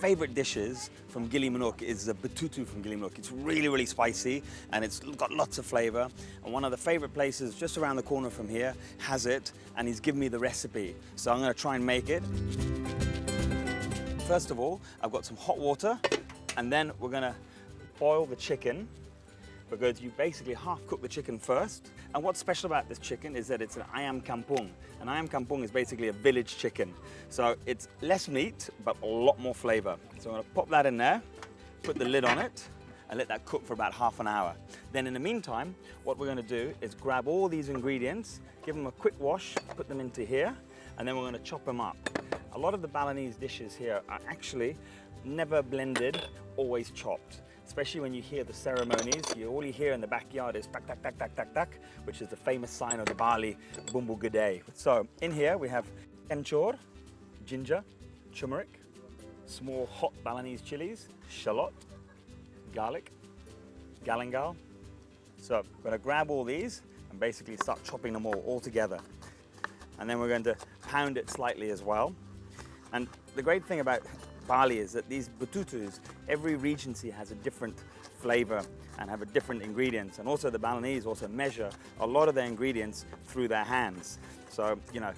favorite dishes from Gili Manuk is the betutu from Gili Manuk. It's really, really spicy and it's got lots of flavor. And one of the favorite places just around the corner from here has it, and he's given me the recipe. So I'm gonna try and make it. First of all, I've got some hot water, and then we're gonna boil the chicken, because you basically half cook the chicken first. And what's special about this chicken is that it's an ayam kampung. An ayam kampung is basically a village chicken. So it's less meat, but a lot more flavor. So I'm gonna pop that in there, put the lid on it, and let that cook for about half an hour. Then in the meantime, what we're gonna do is grab all these ingredients, give them a quick wash, put them into here, and then we're gonna chop them up. A lot of the Balinese dishes here are actually never blended, always chopped. Especially when you hear the ceremonies, all you hear in the backyard is tak, tak, tak, tak, tak, tak, which is the famous sign of the Bali bumbu gede. So in here we have kencur, ginger, turmeric, small hot Balinese chilies, shallot, garlic, galangal. So I'm going to grab all these and basically start chopping them all together. And then we're going to pound it slightly as well. And the great thing about Bali is that these betutus, every regency has a different flavor and have a different ingredients. And also the Balinese also measure a lot of their ingredients through their hands. So, you know,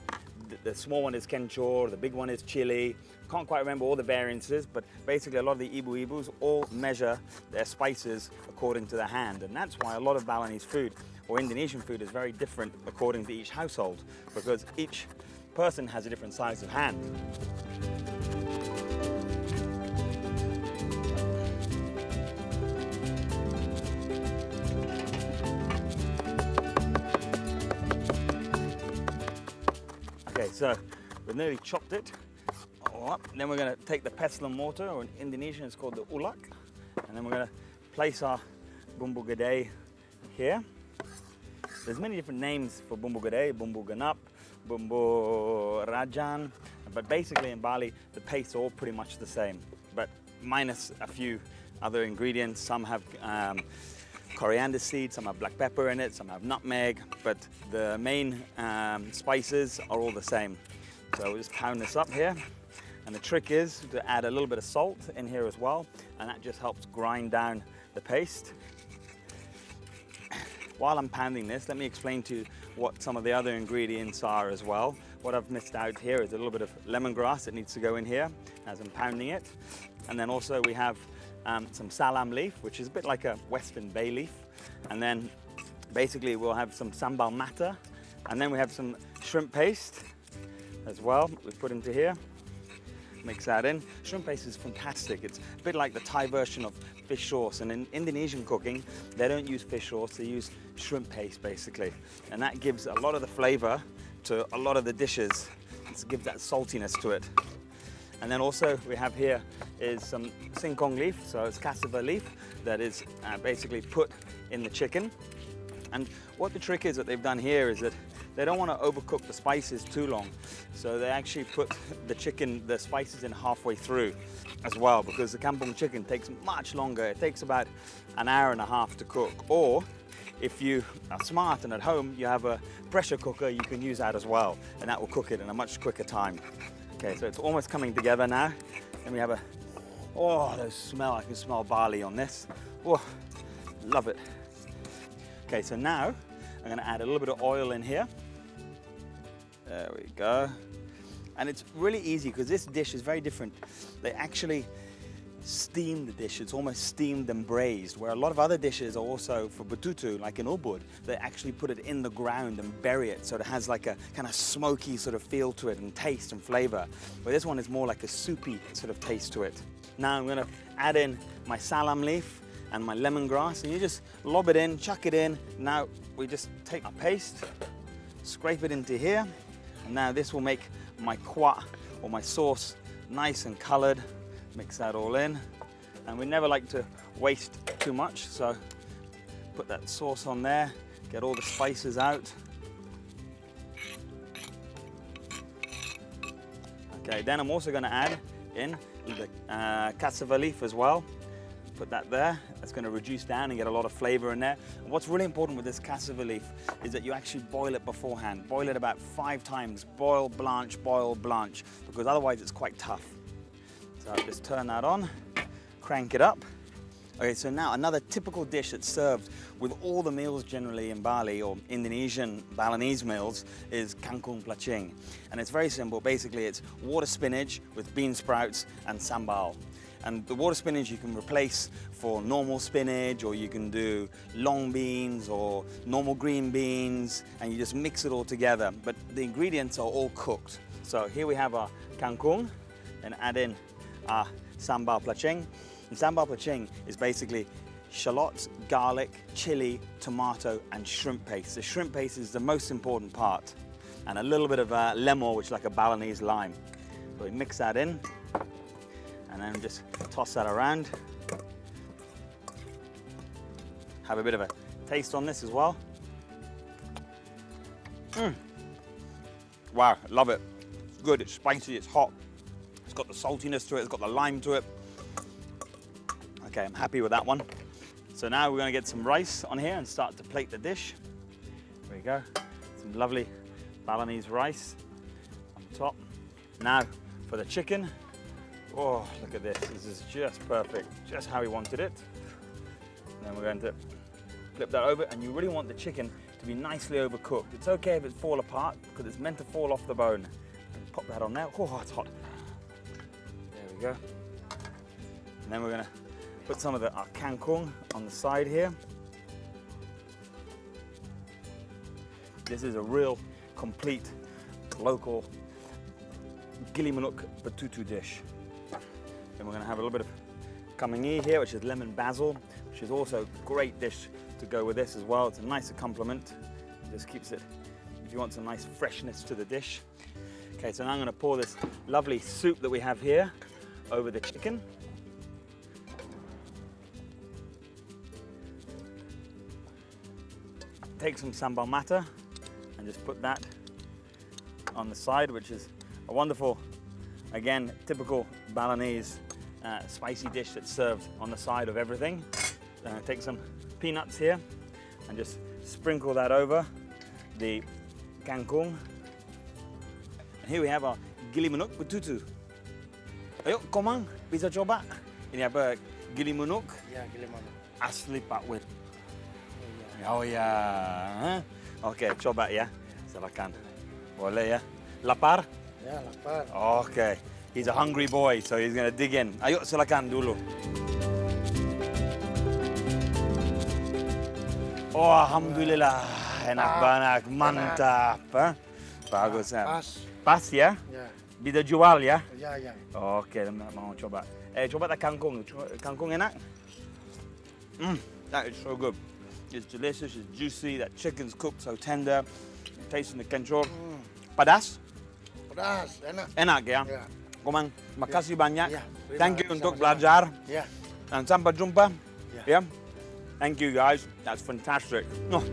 the small one is kencur, the big one is chili. Can't quite remember all the variances, but basically a lot of the Ibu-Ibus all measure their spices according to their hand. And that's why a lot of Balinese food or Indonesian food is very different according to each household, because each person has a different size of hand. Okay, so we've nearly chopped it all up. Then we're going to take the pestle and mortar, or in Indonesian it's called the ulak, and then we're going to place our bumbu gede here. There's many different names for bumbu gede, bumbu ganap, bumbu rajan, but basically in Bali the pastes are all pretty much the same, but minus a few other ingredients. Some have coriander seeds, some have black pepper in it, some have nutmeg, but the main spices are all the same. So we'll just pound this up here, and the trick is to add a little bit of salt in here as well, and that just helps grind down the paste. While I'm pounding this, let me explain to you what some of the other ingredients are as well. What I've missed out here is a little bit of lemongrass that needs to go in here as I'm pounding it. And then also we have some salam leaf, which is a bit like a western bay leaf. And then basically we'll have some sambal mata. And then we have some shrimp paste as well, we put into here. Mix that in. Shrimp paste is fantastic. It's a bit like the Thai version of fish sauce. And in Indonesian cooking, they don't use fish sauce, they use shrimp paste basically. And that gives a lot of the flavor to a lot of the dishes. It gives that saltiness to it. And then also we have here is some singkong leaf, so it's cassava leaf that is basically put in the chicken. And what the trick is that they've done here is that they don't want to overcook the spices too long. So they actually put the spices in halfway through as well, because the kampung chicken takes much longer. It takes about an hour and a half to cook. Or if you are smart and at home you have a pressure cooker, you can use that as well, and that will cook it in a much quicker time. Okay, so it's almost coming together now. Then we have the smell, I can smell barley on this. Oh, love it. Okay, so now I'm going to add a little bit of oil in here. There we go. And it's really easy because this dish is very different. They actually steam the dish. It's almost steamed and braised, where a lot of other dishes are also for betutu, like in Ubud, they actually put it in the ground and bury it so it has like a kind of smoky sort of feel to it and taste and flavor. But this one is more like a soupy sort of taste to it. Now I'm going to add in my salam leaf and my lemongrass, and you just lob it in, chuck it in. Now we just take our paste, scrape it into here, and now this will make my kuah or my sauce nice and colored. Mix that all in, and we never like to waste too much, so put that sauce on there, get all the spices out. Okay, then I'm also going to add in the cassava leaf as well. Put that there. That's going to reduce down and get a lot of flavor in there. And what's really important with this cassava leaf is that you actually boil it beforehand. Boil it about 5 times. Boil, blanch, because otherwise it's quite tough. So just turn that on, crank it up. Okay, so now another typical dish that's served with all the meals generally in Bali or Indonesian Balinese meals is kangkung pelacing. And it's very simple. Basically, it's water spinach with bean sprouts and sambal. And the water spinach you can replace for normal spinach, or you can do long beans or normal green beans, and you just mix it all together. But the ingredients are all cooked. So here we have our kangkung, and add in our sambal pelacing. And sambal pelacing is basically shallots, garlic, chili, tomato, and shrimp paste. The shrimp paste is the most important part, and a little bit of lemon, which is like a Balinese lime. So we mix that in, and then just toss that around. Have a bit of a taste on this as well. Wow, love it. It's good, it's spicy, it's hot. It's got the saltiness to it, it's got the lime to it. Okay, I'm happy with that one. So now we're going to get some rice on here and start to plate the dish. There we go. Some lovely Balinese rice on top. Now for the chicken. Oh, look at this. This is just perfect, just how we wanted it. And then we're going to flip that over, and you really want the chicken to be nicely overcooked. It's okay if it's fall apart because it's meant to fall off the bone. And pop that on there. Oh, it's hot. There we go. And then we're going to put some of our kangkung on the side here. This is a real complete local gili manuk betutu dish. Then we're going to have a little bit of kamangi here, which is lemon basil, which is also a great dish to go with this as well. It's a nicer complement. It just keeps it, if you want some nice freshness to the dish. Okay, so now I'm going to pour this lovely soup that we have here over the chicken. Take some sambal mata and just put that on the side, which is a wonderful, again, typical Balinese spicy dish that's served on the side of everything. Take some peanuts here and just sprinkle that over the kangkung. And here we have our gili manuk betutu. Ayo, Komang, bisa coba? Ini apa? Gili manuk? Ya, gili manuk. Asli Pak Win. Oh ya, oke, coba ya, silakan. Boleh ya. Lapar? Ya, lapar. Okay, he's a hungry boy, so he's gonna dig in. Ayo, silakan dulu. Oh, alhamdulillah, enak banget, mantap. Bagus ya. Pas. Pas ya? Ya. Bisa jual ya? Ya, ya. Oke, mau coba. Coba tak kangkung. Kangkung enak? That is so good. It's delicious, it's juicy, that chicken's cooked so tender. Tasting the kencur. Padas? Pedas, enak. Enak ya? Ya. Komang, makasih banyak. Ya, Thank you terima untuk kasih. belajar. Ya. Dan sampai jumpa. Ya. Yeah. Thank you guys. That's fantastic. Oh.